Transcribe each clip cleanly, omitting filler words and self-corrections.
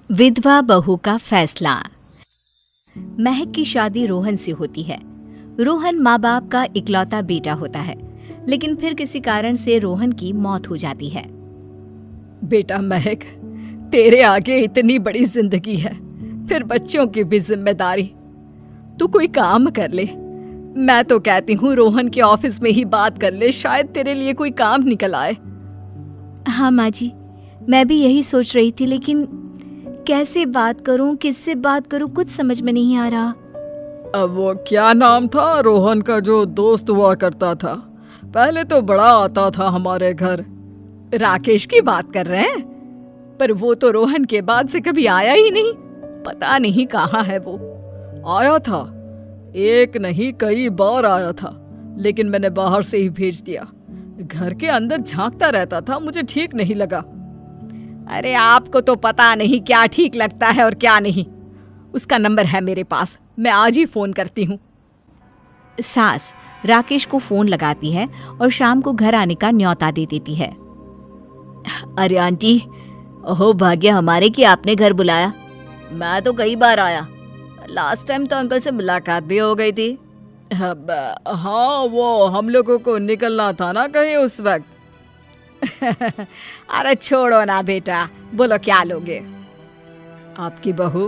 विधवा बहू का फैसला। महक की शादी रोहन से होती है। रोहन माँ बाप का इकलौता बेटा होता है, लेकिन फिर किसी कारण से रोहन की मौत हो जाती है। बेटा महक, तेरे आगे इतनी बड़ी जिंदगी है, फिर बच्चों की भी जिम्मेदारी। तू कोई काम कर ले। मैं तो कहती हूँ रोहन के ऑफिस में ही बात कर ले, शायद तेरे लिए कोई काम निकल आए। हाँ माँ जी, मैं भी यही सोच रही थी, लेकिन कैसे बात करूं, किससे बात करूं, कुछ समझ में नहीं आ रहा। अब वो क्या नाम था रोहन का जो दोस्त हुआ करता था, पहले तो बड़ा आता था हमारे घर। राकेश की बात कर रहे हैं? पर वो तो रोहन के बाद से कभी आया ही नहीं, पता नहीं कहाँ है वो। आया था, एक नहीं कई बार आया था, लेकिन मैंने बाहर से ही भेज दिया। घर के अंदर झांकता रहता था, मुझे ठीक नहीं लगा। अरे आपको तो पता नहीं क्या ठीक लगता है और क्या नहीं। उसका नंबर है मेरे पास, मैं आज ही फोन करती हूँ। सास राकेश को फोन लगाती है और शाम को घर आने का न्योता दे देती है। अरे आंटी, ओहो भाग्य हमारे कि आपने घर बुलाया। मैं तो कई बार आया, लास्ट टाइम तो अंकल से मुलाकात भी हो गई थी। हाँ, वो हम लोगों को निकलना था ना कहीं उस वक्त। अरे छोड़ो ना बेटा, बोलो क्या लोगे? आपकी बहू।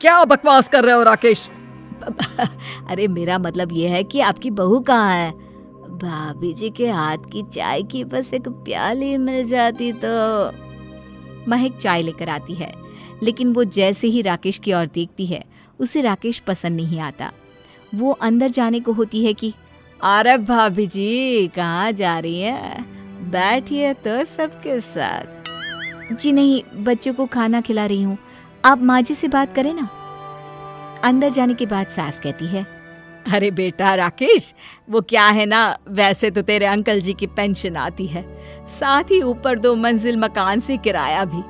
क्या बकवास कर रहे हो राकेश? अरे मेरा मतलब ये है कि आपकी बहू कहाँ है? भाभी जी के हाथ की चाय की बस एक प्याली मिल जाती तो। महक चाय लेकर आती है, लेकिन वो जैसे ही राकेश की ओर देखती है, उसे राकेश पसंद नहीं आता। वो अंदर जाने को होती है कि अरे भाभी जी कहाँ जा रही हैं? बैठिए तो सबके साथ। जी नहीं, बच्चों को खाना खिला रही हूँ, आप माँ जी से बात करें ना। अंदर जाने के बाद सास कहती है, अरे बेटा राकेश, वो क्या है ना, वैसे तो तेरे अंकल जी की पेंशन आती है, साथ ही ऊपर 2 मंजिल मकान से किराया भी,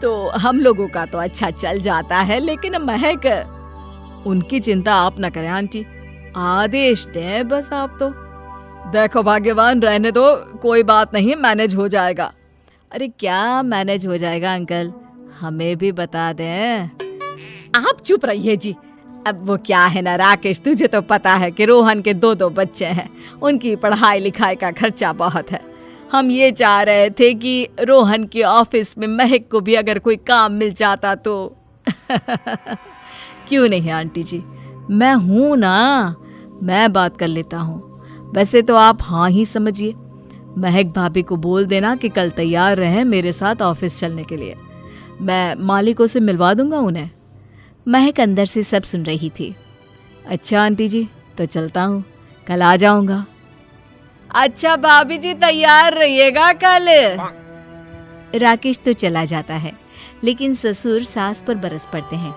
तो हम लोगों का तो अच्छा चल जाता है। लेकिन महक, उनकी चिंता आप न करें आंटी, आदेश दें बस आप तो। देखो भाग्यवान, रहने दो, कोई बात नहीं, मैनेज हो जाएगा। अरे क्या मैनेज हो जाएगा अंकल, हमें भी बता दें। आप चुप रहिए जी। अब वो क्या है ना राकेश, तुझे तो पता है कि रोहन के 2 बच्चे हैं, उनकी पढ़ाई लिखाई का खर्चा बहुत है। हम ये चाह रहे थे कि रोहन के ऑफिस में महक को भी अगर कोई काम मिल जाता तो। क्यों नहीं आंटी जी, मैं हूं ना, मैं बात कर लेता हूँ। वैसे तो आप हाँ ही समझिए। महक भाभी को बोल देना कि कल तैयार रहें मेरे साथ ऑफिस चलने के लिए। मैं मालिकों से मिलवा दूंगा उन्हें। महक अंदर से सब सुन रही थी। अच्छा आंटी जी, तो चलता हूँ, कल आ जाऊंगा। अच्छा भाभी जी, तैयार रहिएगा कल। राकेश तो चला जाता है, लेकिन ससुर सास पर बरस पड़ते हैं।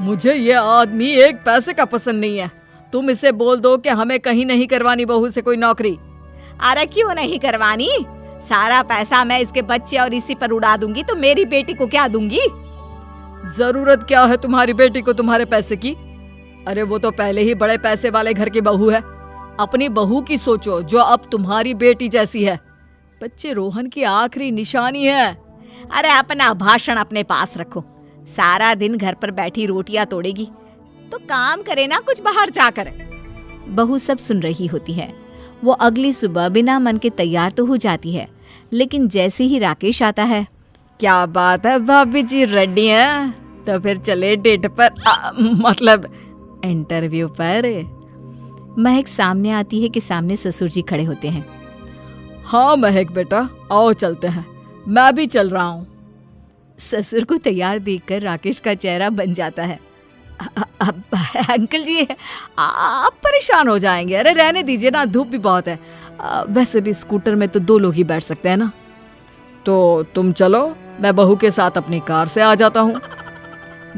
मुझे ये आदमी एक पैसे का पसंद नहीं है। तुम इसे बोल दो कि हमें कहीं नहीं करवानी बहू से कोई नौकरी। अरे क्यों नहीं करवानी? सारा पैसा मैं इसके बच्चे और इसी पर उड़ा दूंगी, तो मेरी बेटी को क्या दूंगी? जरूरत क्या है तुम्हारी बेटी को तुम्हारे पैसे की? अरे वो तो पहले ही बड़े पैसे वाले घर की बहू है। अपनी बहू की सोचो जो अब तुम्हारी बेटी जैसी है। बच्चे रोहन की आखिरी निशानी है। अरे अपना भाषण अपने पास रखो। सारा दिन घर पर बैठी रोटियां तोड़ेगी, तो काम करे ना कुछ बाहर जाकर। बहू सब सुन रही होती है। वो अगली सुबह बिना मन के तैयार तो हो जाती है, लेकिन जैसे ही राकेश आता है, क्या बात है भाभी जी, रेडी हैं? तो फिर चले डेट पर, मतलब इंटरव्यू पर। महक सामने आती है कि सामने ससुर जी खड़े होते हैं। हाँ महक बेटा, आओ चलते हैं, मैं भी चल रहा हूँ। ससुर को तैयार देखकर राकेश का चेहरा बन जाता है। अंकल जी, आप परेशान हो जाएंगे। अरे रहने दीजिए ना, धूप भी बहुत है। वैसे भी स्कूटर में तो 2 लोग ही बैठ सकते हैं ना। तो तुम चलो, मैं बहू के साथ अपनी कार से आ जाता हूँ।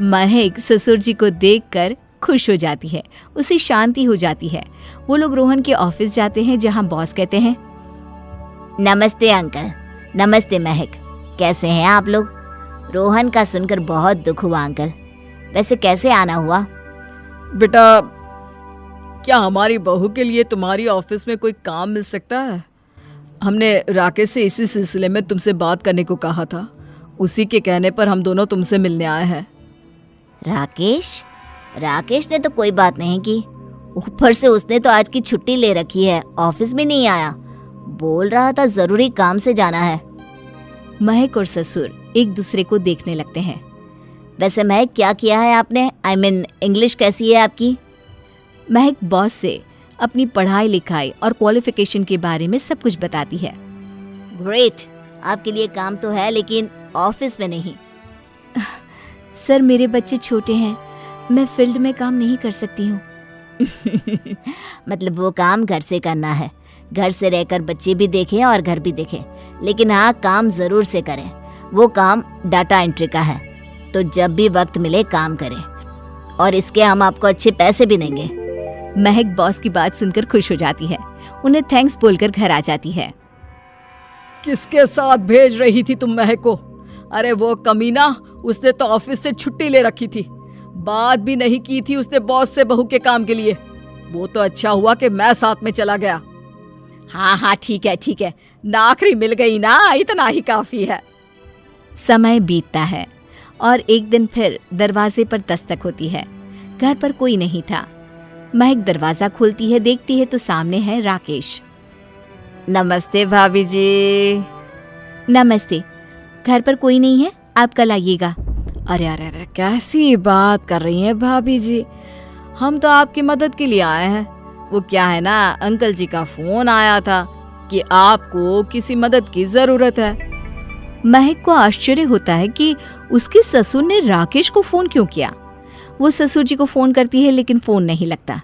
महक ससुर जी को देखकर खुश हो जाती है, उसे शांति हो जाती है। वो लोग रोहन के ऑफिस जाते हैं, जहाँ बॉस कहते हैं, नमस्ते अंकल। नमस्ते महक, कैसे हैं आप लोग? रोहन का सुनकर बहुत दुख हुआ अंकल। वैसे कैसे आना हुआ? बेटा, क्या हमारी बहू के लिए तुम्हारी ऑफिस में कोई काम मिल सकता है? हमने राकेश से इसी सिलसिले में तुमसे बात करने को कहा था। उसी के कहने पर हम दोनों तुमसे मिलने आए हैं। राकेश ने तो कोई बात नहीं की, ऊपर से उसने तो आज की छुट्टी ले रखी है, ऑफिस भी नहीं आया, बोल रहा था जरूरी काम से जाना है। महक और ससुर एक दूसरे को देखने लगते हैं। वैसे महक क्या किया है आपने? I mean, इंग्लिश कैसी है आपकी? महक बॉस से अपनी पढ़ाई लिखाई और क्वालिफिकेशन के बारे में सब कुछ बताती है। ग्रेट, आपके लिए काम तो है लेकिन ऑफिस में नहीं। सर मेरे बच्चे छोटे हैं, मैं फील्ड में काम नहीं कर सकती हूँ। मतलब वो काम घर से करना है, घर से रहकर बच्चे भी देखें और घर भी देखें, लेकिन हाँ काम जरूर से करें। वो काम डाटा एंट्री का है, तो जब भी वक्त मिले काम करें, और इसके हम आपको अच्छे पैसे भी देंगे। महक बॉस की बात सुनकर खुश हो जाती है, उन्हें थैंक्स बोलकर घर आ जाती है। किसके साथ भेज रही थी तुम महक को? अरे वो कमीना, उसने तो ऑफिस से छुट्टी ले रखी थी, बात भी नहीं की थी उसने बॉस से बहू के काम के लिए। वो तो अच्छा हुआ कि मैं साथ में चला गया। हाँ ठीक है, नौकरी मिल गई ना, इतना ही काफी है। समय बीतता है और एक दिन फिर दरवाजे पर दस्तक होती है। घर पर कोई नहीं था। महक दरवाजा खोलती है, देखती है तो सामने है राकेश। नमस्ते भाभी जी। नमस्ते, घर पर कोई नहीं है, आप कल आइएगा। अरे कैसी बात कर रही हैं भाभी जी, हम तो आपकी मदद के लिए आए हैं। वो क्या है ना, अंकल जी का फोन आया था कि आपको किसी मदद की जरूरत है। महक को आश्चर्य होता है कि उसके ससुर ने राकेश को फोन क्यों किया। वो ससुर जी को फोन करती है लेकिन फोन नहीं लगता।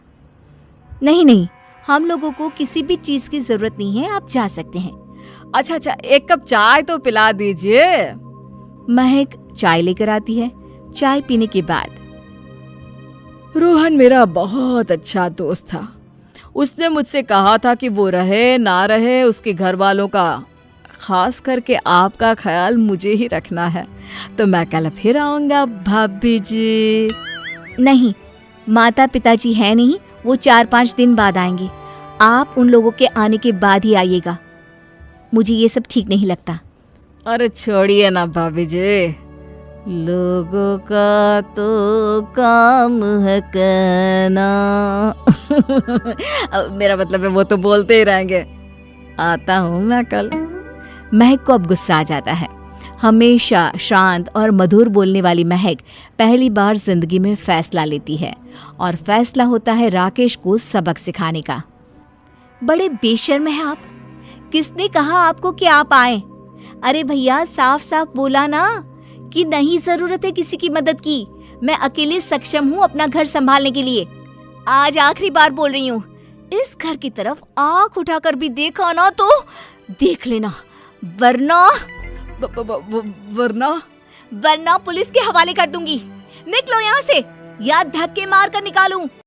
नहीं, हम लोगों को किसी भी चीज की जरूरत नहीं है, आप जा सकते हैं। अच्छा, एक कप चाय तो पिला दीजिए। महक चाय लेकर आती है। चाय पीने के बाद, रोहन मेरा बहुत अच्छा दोस्त था, उसने मुझसे कहा था कि वो रहे ना रहे उसके घर वालों का, खास करके आपका ख्याल मुझे ही रखना है, तो मैं कल फिर आऊंगा भाभी जी। नहीं, माता पिताजी है नहीं, वो 4-5 दिन बाद आएंगे, आप उन लोगों के आने के बाद ही आइएगा। मुझे ये सब ठीक नहीं लगता। अरे छोड़िए ना भाभी जी, लोगों का तो काम है कहना। मेरा मतलब है वो तो बोलते ही रहेंगे। आता हूँ मैं कल। महक को अब गुस्सा आ जाता है। हमेशा शांत और मधुर बोलने वाली महक पहली बार जिंदगी में फैसला लेती है, और फैसला होता है राकेश को सबक सिखाने का। बड़े बेशर्म हैं आप, किसने कहा आपको कि आप आए? अरे भैया, साफ साफ बोला ना कि नहीं जरूरत है किसी की मदद की, मैं अकेले सक्षम हूँ अपना घर संभालने के लिए। आज आखिरी बार बोल रही हूँ, इस घर की तरफ आंख उठाकर भी देखा ना तो देख लेना, वरना पुलिस के हवाले कर दूंगी। निकलो यहाँ से, या धक्के मार कर निकालूं।